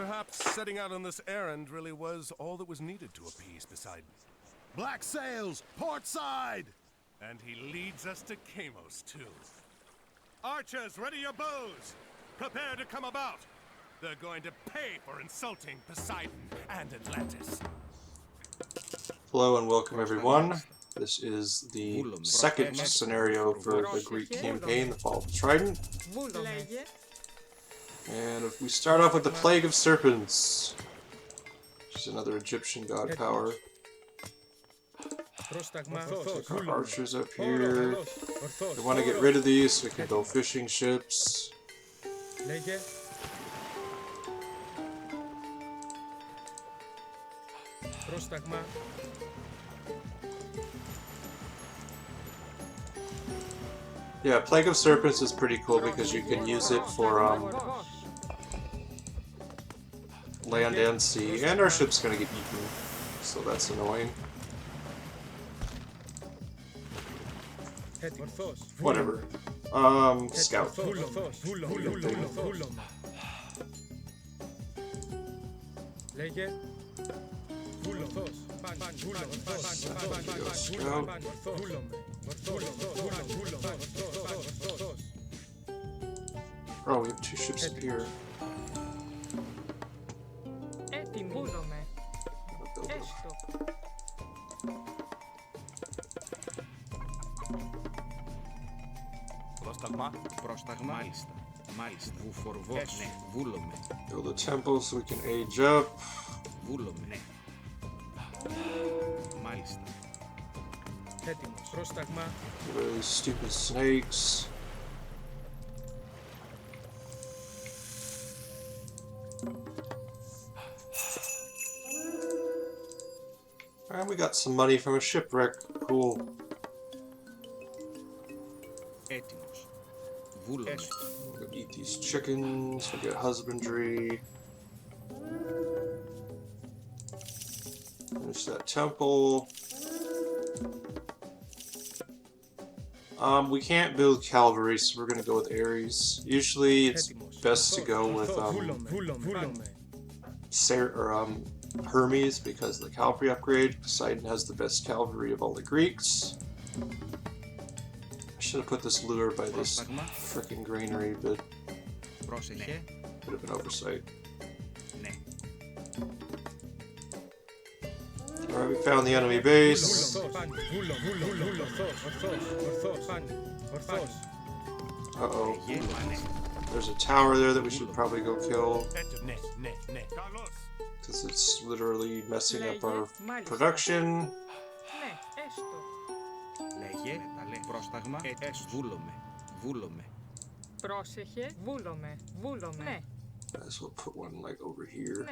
Perhaps setting out on this errand really was all that was needed to appease Poseidon. Black sails, port side! And he leads us to Kamos, too. Archers, ready your bows! Prepare to come about! They're going to pay for insulting Poseidon and Atlantis. Hello and welcome everyone. This is the second scenario for the Greek campaign, the Fall of the Trident. And we start off with the Plague of Serpents, which is another Egyptian god power. Take our archers up here. We want to get rid of these so we can build fishing ships. Yeah, Plague of Serpents is pretty cool because you can use it for land and sea, and our ship's gonna get eaten, so that's annoying. Whatever. Scout. Oh, we have two ships up here. Build a temple so we can age up. Really stupid snakes. And we got some money from a shipwreck. Cool. We're gonna eat these chickens, we get husbandry. Finish that temple. We can't build cavalry, so we're gonna go with Ares. Usually it's best to go with Hermes because of the cavalry upgrade. Poseidon has the best cavalry of all the Greeks. I should have put this lure by this frickin' granary, but would have been oversight. Alright, we found the enemy base. Uh-oh. There's a tower there that we should probably go kill. Because it's literally messing up our production. Might as well put one like over here.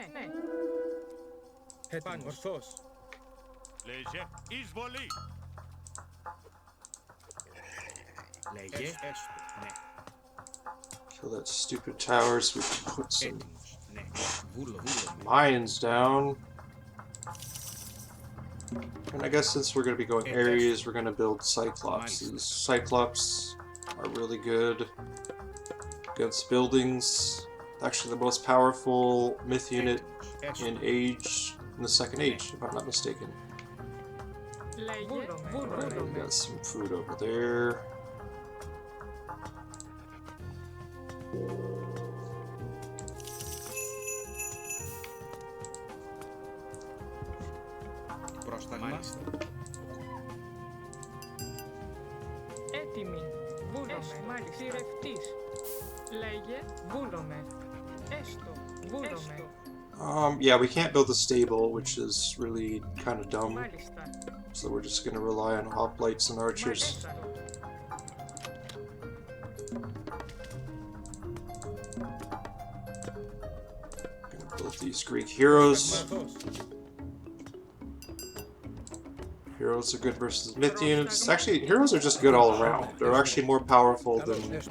Kill that stupid tower so we can put some mines down. And I guess since we're going to be going Ares, we're going to build Cyclops. Cyclops are really good against buildings. Actually the most powerful myth unit in the second age, if I'm not mistaken. Alright, we got some food over there. Yeah, we can't build a stable, which is really kind of dumb. So we're just going to rely on hoplites and archers. Gonna build these Greek heroes. Heroes are good versus myth units. Actually, heroes are just good all around. They're actually more powerful than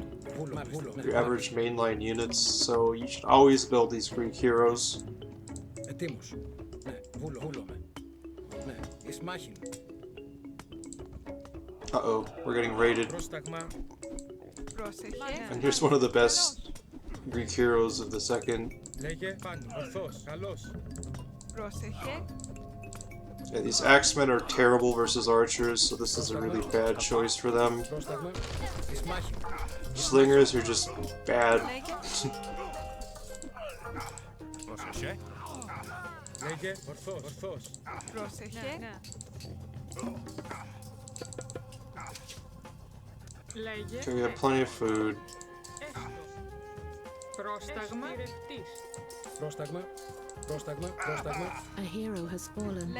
your average mainline units, so you should always build these Greek heroes. Uh-oh, we're getting raided. And here's one of the best Greek heroes of the second Yeah, these axemen are terrible versus archers, so this is a really bad choice for them. Slingers are just bad. Okay, we have plenty of food. A hero has fallen.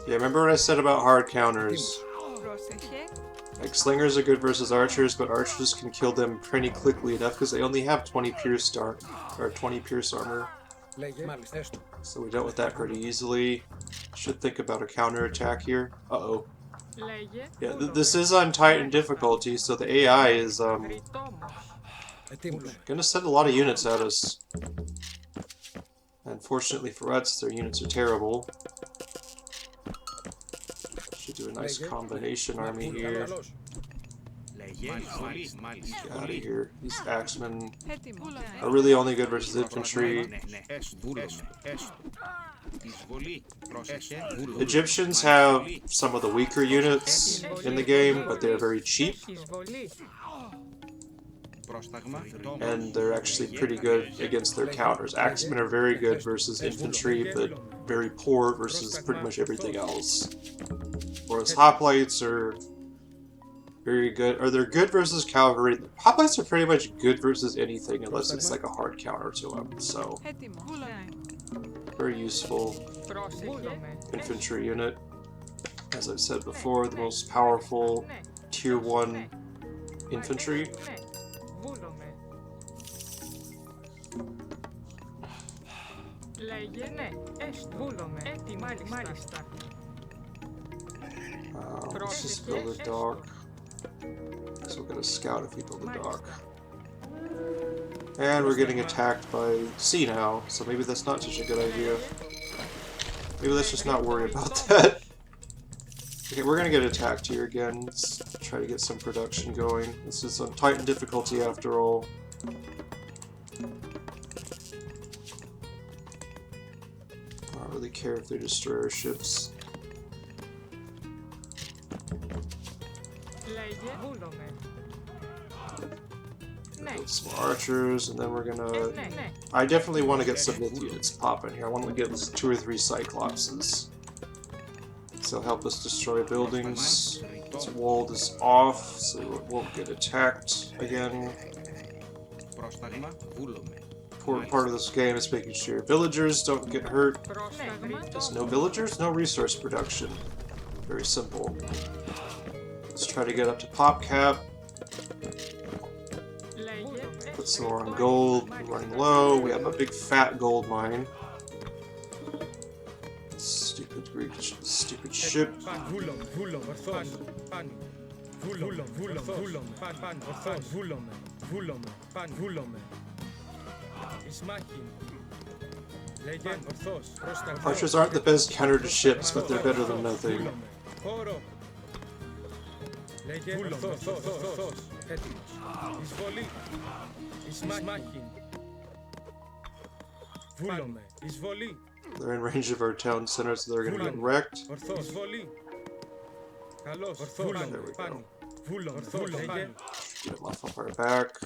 Yeah, remember what I said about hard counters? Like, slingers are good versus archers, but archers can kill them pretty quickly enough because they only have 20 pierce armor. So we dealt with that pretty easily. Should think about a counterattack here. Uh-oh. Yeah, this is on Titan difficulty, so the AI is, gonna send a lot of units at us. Unfortunately for us, their units are terrible. Should do a nice combination army here. Get out of here. These axemen are really only good versus infantry. Egyptians have some of the weaker units in the game, but they're very cheap. And they're actually pretty good against their counters. Axemen are very good versus infantry, but very poor versus pretty much everything else. Whereas hoplites are very good, or they're good versus cavalry. Hoplites are pretty much good versus anything unless it's like a hard counter to them, so very useful infantry unit. As I've said before, the most powerful tier 1 infantry. Let's just build a dock. So we're gonna scout if we build a dock. And we're getting attacked by sea now, so maybe that's not such a good idea. Maybe let's just not worry about that. Okay, we're gonna get attacked here again. Let's try to get some production going. This is on Titan difficulty after all. I don't really care if they destroy our ships. Build some archers, and then we're gonna... I definitely want to get some myth units popping here. I want to get 2 or 3 Cyclopses. So help us destroy buildings. This wall is off, so we won't get attacked again. Important part of this game is making sure villagers don't get hurt. There's no villagers, no resource production. Very simple. Let's try to get up to pop cap. Put some more on gold. We're running low. We have a big fat gold mine. Stupid Greek, stupid ship. Archers aren't the best counter to ships, but they're better than nothing. They're in range of our town center, so they're going to get wrecked. There we go. Get them off of our back.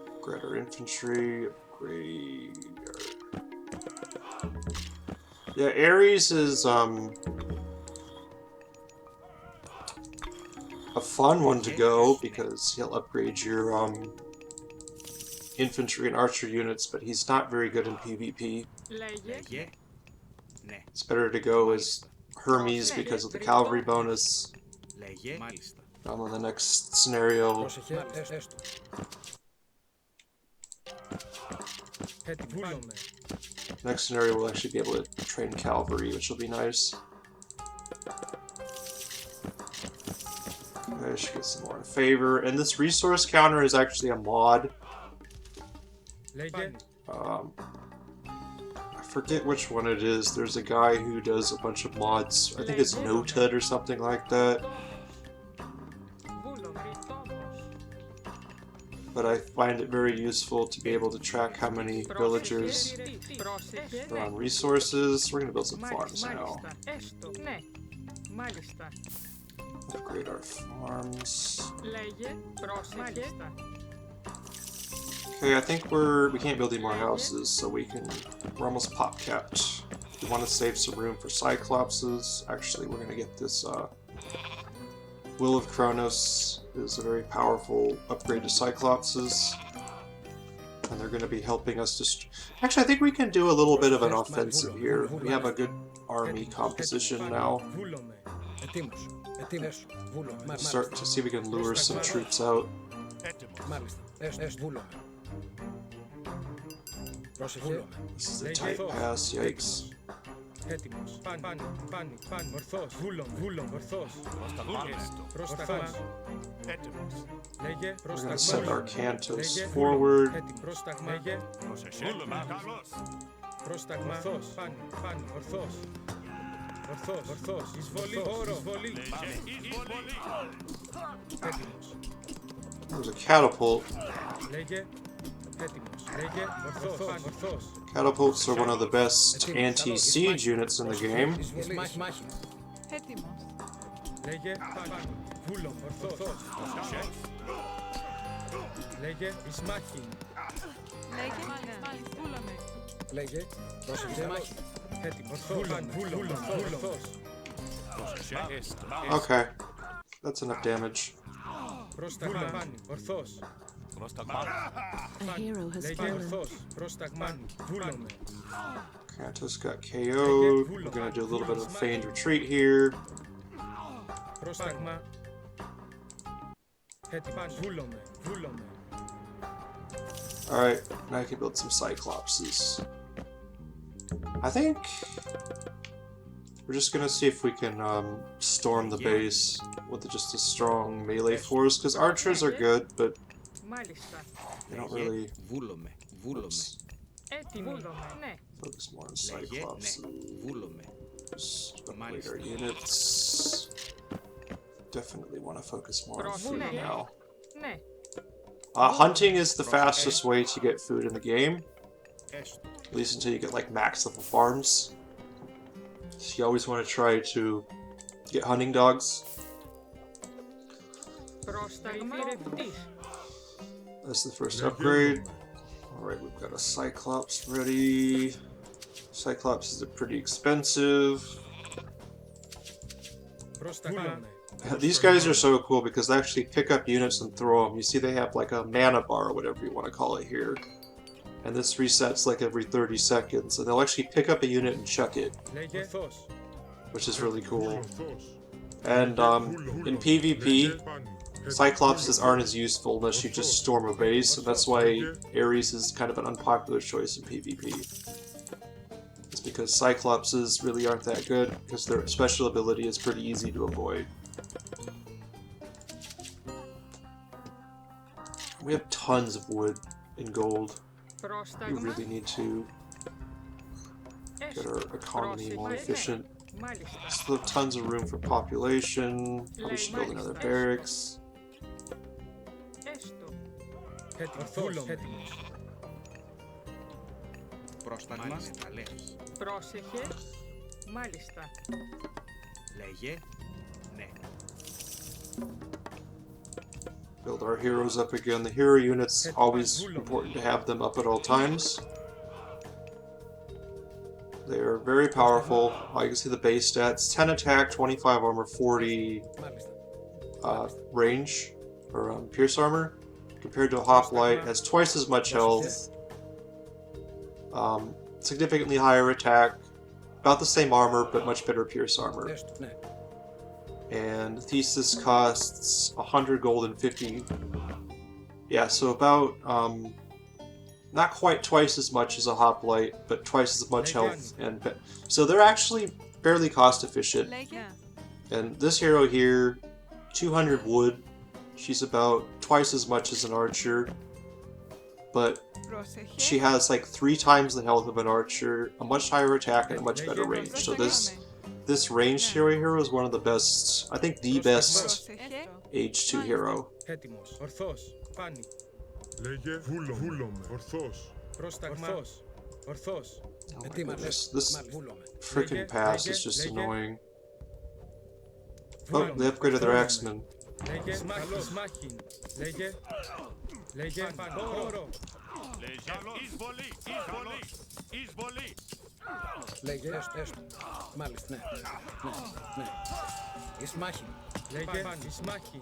Upgrade our infantry. Upgrade our... Yeah, Ares is a fun one to go because he'll upgrade your infantry and archer units, but he's not very good in PvP. It's better to go as Hermes because of the cavalry bonus. On the next scenario. Next scenario we'll actually be able to train cavalry, which will be nice. I should get some more in favor. And this resource counter is actually a mod. I forget which one it is. There's a guy who does a bunch of mods. I think it's Notud or something like that. but I find it very useful to be able to track how many villagers are on resources. We're going to build some farms now. Upgrade our farms. Okay, I think we can't build any more houses, so we're almost pop capped. We want to save some room for Cyclopses. Actually, we're going to get this Will of Kronos is a very powerful upgrade to Cyclopses. And they're going to be helping us to... Actually, I think we can do a little bit of an offensive here. We have a good army composition now. Start to see if we can lure some troops out. This is a tight pass, yikes. We're going to send our cantos forward. There's a catapult. Catapults are one of the best anti-siege units in the game. Okay, that's enough damage. A hero has fallen. Kantos got KO'd. We're gonna do a little bit of a feigned retreat here. Alright, now I can build some Cyclopses. I think we're just gonna see if we can storm the base with just a strong melee force, because archers are good, but they don't really... Oops. Focus more on Cyclops. Just upgrade our units. Definitely want to focus more on food now. Hunting is the fastest way to get food in the game. At least until you get like max level farms. So you always want to try to get hunting dogs. That's the first upgrade. Alright, we've got a Cyclops ready. Cyclops is pretty expensive. These guys are so cool because they actually pick up units and throw them. You see they have like a mana bar or whatever you want to call it here. And this resets like every 30 seconds. And they'll actually pick up a unit and chuck it. Which is really cool. And in PvP, Cyclopses aren't as useful unless you just storm a base, and that's why Ares is kind of an unpopular choice in PvP. It's because Cyclopses really aren't that good, because their special ability is pretty easy to avoid. We have tons of wood and gold. We really need to get our economy more efficient. Still have tons of room for population. We should build another barracks. Build our heroes up again. The hero units, always important to have them up at all times. They are very powerful. You can see the base stats. 10 attack, 25 armor, 40 range, or pierce armor. Compared to a hoplite, has twice as much health. Significantly higher attack. About the same armor, but much better pierce armor. And Thesis costs 100 gold and 50. Yeah, so about not quite twice as much as a hoplite, but twice as much health. And so they're actually fairly cost efficient. And this hero here, 200 wood. She's about twice as much as an archer, but she has like 3 times the health of an archer, a much higher attack, and a much better range. So this ranged hero is one of the best, I think the best Age 2 hero. Λέγε βούλομαι. Ορθός. Πρόσταγμα. Ορθός. Oh my goodness, this freaking pass is just annoying. Oh, they upgraded their axemen. Λέγε σμάχιν. Λέγε φαντόρο. Εισβολή! Λέγε έστω. Μάλιστα, ναι. Ισμάχιν. Λέγε ισμάχιν.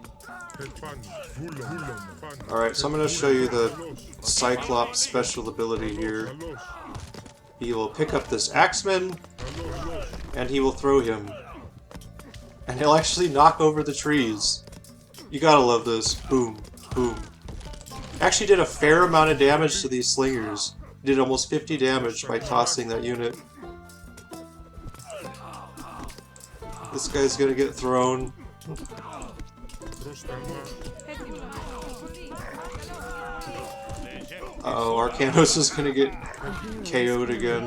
Επάνω. Βούλομαι. Πάνω. Alright, so I'm going to show you the Cyclops special ability here. Καλώς. He will pick up this axeman, and he will throw him. And he'll actually knock over the trees. You gotta love this. Boom, boom. Actually did a fair amount of damage to these slingers. Did almost 50 damage by tossing that unit. This guy's gonna get thrown. Πρόσταγμα. Uh-oh, Arcanos is gonna get KO'd again.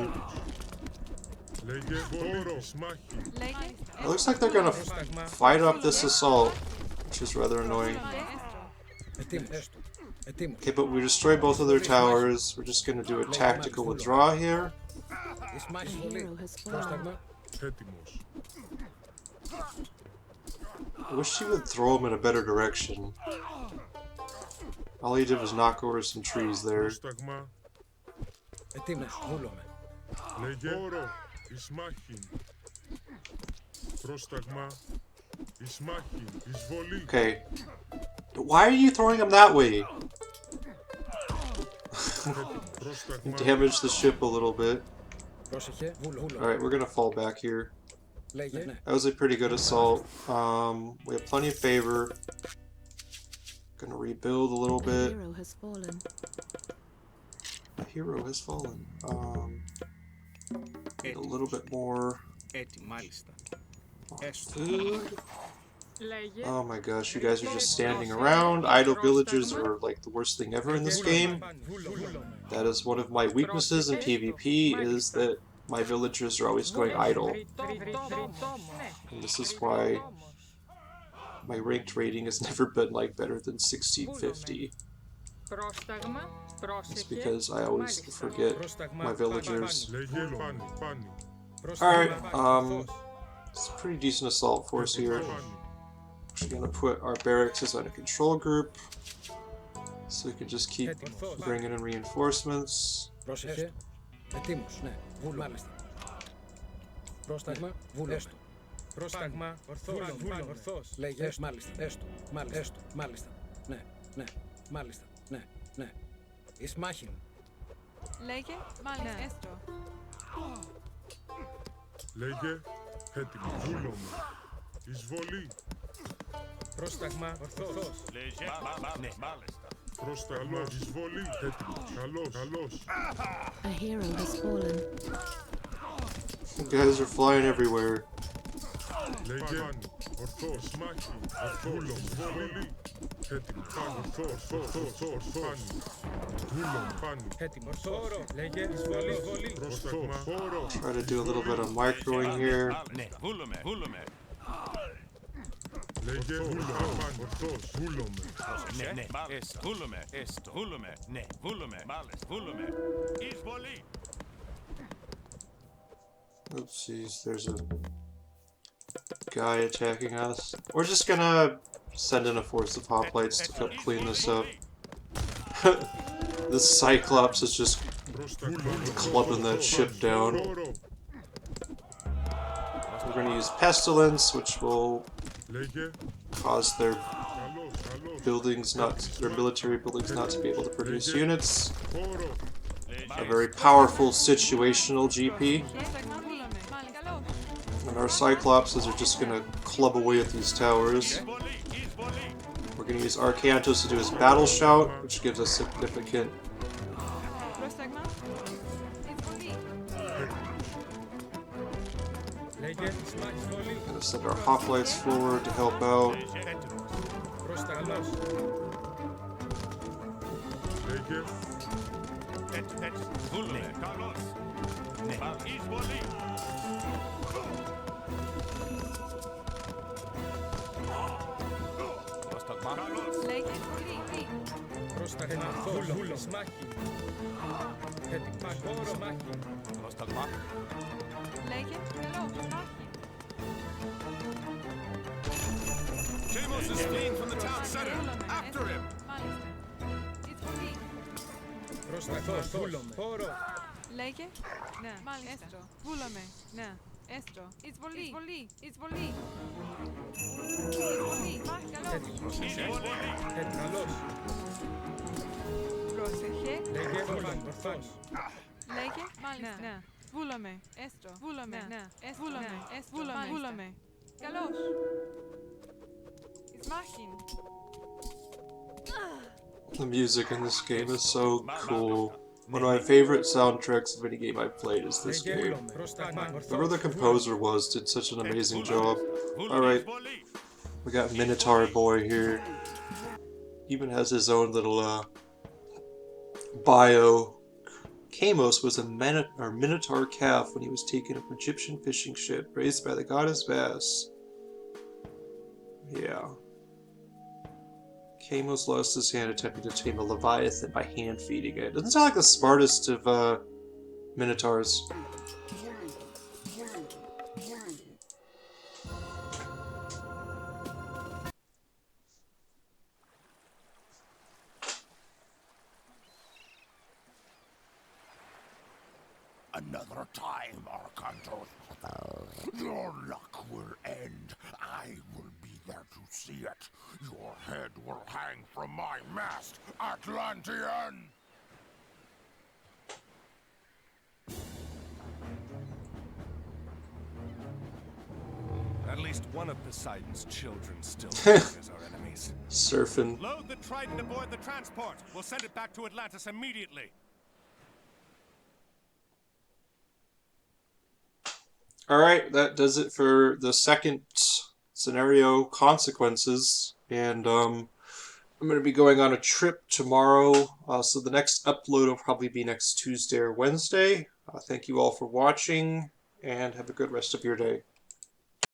Λέγε δώρο. Σμάχιν. It looks like they're gonna fight off this assault, which is rather annoying. Έστω. Okay, but we destroy both of their towers. We're just gonna do a tactical withdraw here. A Ισμάχιν. hero has fallen. Πρόσταγμα. Έτοιμος. I wish she would throw him in a better direction. All he did was knock over some trees there. Πρόσταγμα. Βούλομαι. Λέγε δώρο. Ισμάχιν. Πρόσταγμα. Ισμάχιν. Εισβολή. Okay. Why are you throwing him that way? Πρόσταγμα. Damage the ship a little bit. Πρόσεχε. Βούλομαι. Alright, we're gonna fall back here. Λέγε ναι. That was a pretty good assault. We have plenty of favor. Gonna rebuild a little A bit. hero has fallen. A hero has fallen. Need a little bit more Μάλιστα. food. Λέγε. Oh my gosh, you guys are just standing around. Idle villagers are like the worst thing ever in this game. That is one of my weaknesses in PvP, is that my villagers are always going idle. And this is why my ranked rating has never been like better than 1650. Πρόσταγμα. It's Πρόσεχε. because I always forget my villagers. Λέγε πάνω. Πάνω. Alright, it's a pretty decent assault force here. We're gonna put our barracks as on a control group, so we can just keep bringing in reinforcements. Πρόσεχε. Ετοίμος, ναι. Μάλιστα. Πρόσταγμα. Έστω. Πρόσταγμα. Ορθός. Λέγε μάλιστα. Έστω. Μάλιστα. Ναι. Μάλιστα. Ναι. Ισμάχιν. Λέγε. Μάλιστα. Έστω. Λέγε έτοιμο. Βούλομαι. Εισβολή. Πρόσταγμα. Ορθός. Πρόσταγμα. Εισβολή. Έτοιμο. Καλώς. A hero has fallen. You guys are flying everywhere. Λέγε πάνω. Ορθός. Σμάχιν. Βούλομαι. Εισβολή. Έτοιμο. Πάνω. Ορθός. Πάνω. Βούλομαι. Πάνω. Έτοιμος. Λέγε εισβολή. Πρόσταγμα. Χώρο. Try to do a little bit of microing here. Λέγε βούλομαι. Πάνω. Ορθός. Βούλομαι. Oopsies, there's a guy attacking us. We're just gonna send in a force of hoplites to help clean this up. This Cyclops is just clubbing that ship down. Χώρο. We're gonna use Pestilence, which will Λέγε cause their καλώς. buildings their military buildings not to be able to produce units. Χώρο. A very powerful situational GP. Πρόσταγμα. Μάλιστα. And our Cyclopses are just gonna club away at these towers. We're gonna use Arcantos to do his battle shout, which gives us significant. Πρόσταγμα. Εισβολή. Λέγε εισβολή. Gonna send our hoplites forward to help out. Πρόσταγμα. Λέγε Λέγε. Εισβολή. Πρόσταγμα. Βούλο. Σμάχη. Παγόρο. Σμάχη. Πρόσταγμα. Λέγε. Καλώς. Μάχη. Deimos is fleeing from the town center. After him. Μάλιστα. Εισβολή. Πρόσταγμα. Βούλομαι. Χώρο. Λέγε. Ναι. Μάλιστα. Έστω. Βούλαμε. Ναι. Έστω. Εισβολή. Εισβολή. Εισβολή. Εισβολή. Μάχη. Καλώς. Καλώς. Πρόσεχε. Λέγε. Βούλαμε. Ορθώς. Λέγε. Μάλιστα. Ναι. Βούλαμε. Έστω. Βούλαμε. Ναι. Έστω. Βούλαμε. Έστω. Βούλαμε. Βούλαμε. Καλώς. Εις μάχην. The music in this game is so cool. One of my favorite soundtracks of any game I've played is this game. Whoever the composer was did such an amazing job. Alright, we got Minotaur Boy here. Even has his own little bio. Kamos was a Minotaur calf when he was taken from an Egyptian fishing ship raised by the goddess Bass. Yeah. Kamos lost his hand attempting to tame a Leviathan by hand feeding it. Doesn't sound like the smartest of Minotaurs. Another time, Arcantos. Your luck will end. I will be there to see it. Your head will hang from my mast, Atlantean! At least one of Poseidon's children still is our enemies. Surfing. Load the Trident aboard the transport. We'll send it back to Atlantis immediately. Alright, that does it for the second scenario, Consequences. And I'm going to be going on a trip tomorrow, so the next upload will probably be next Tuesday or Wednesday. Thank you all for watching, and have a good rest of your day.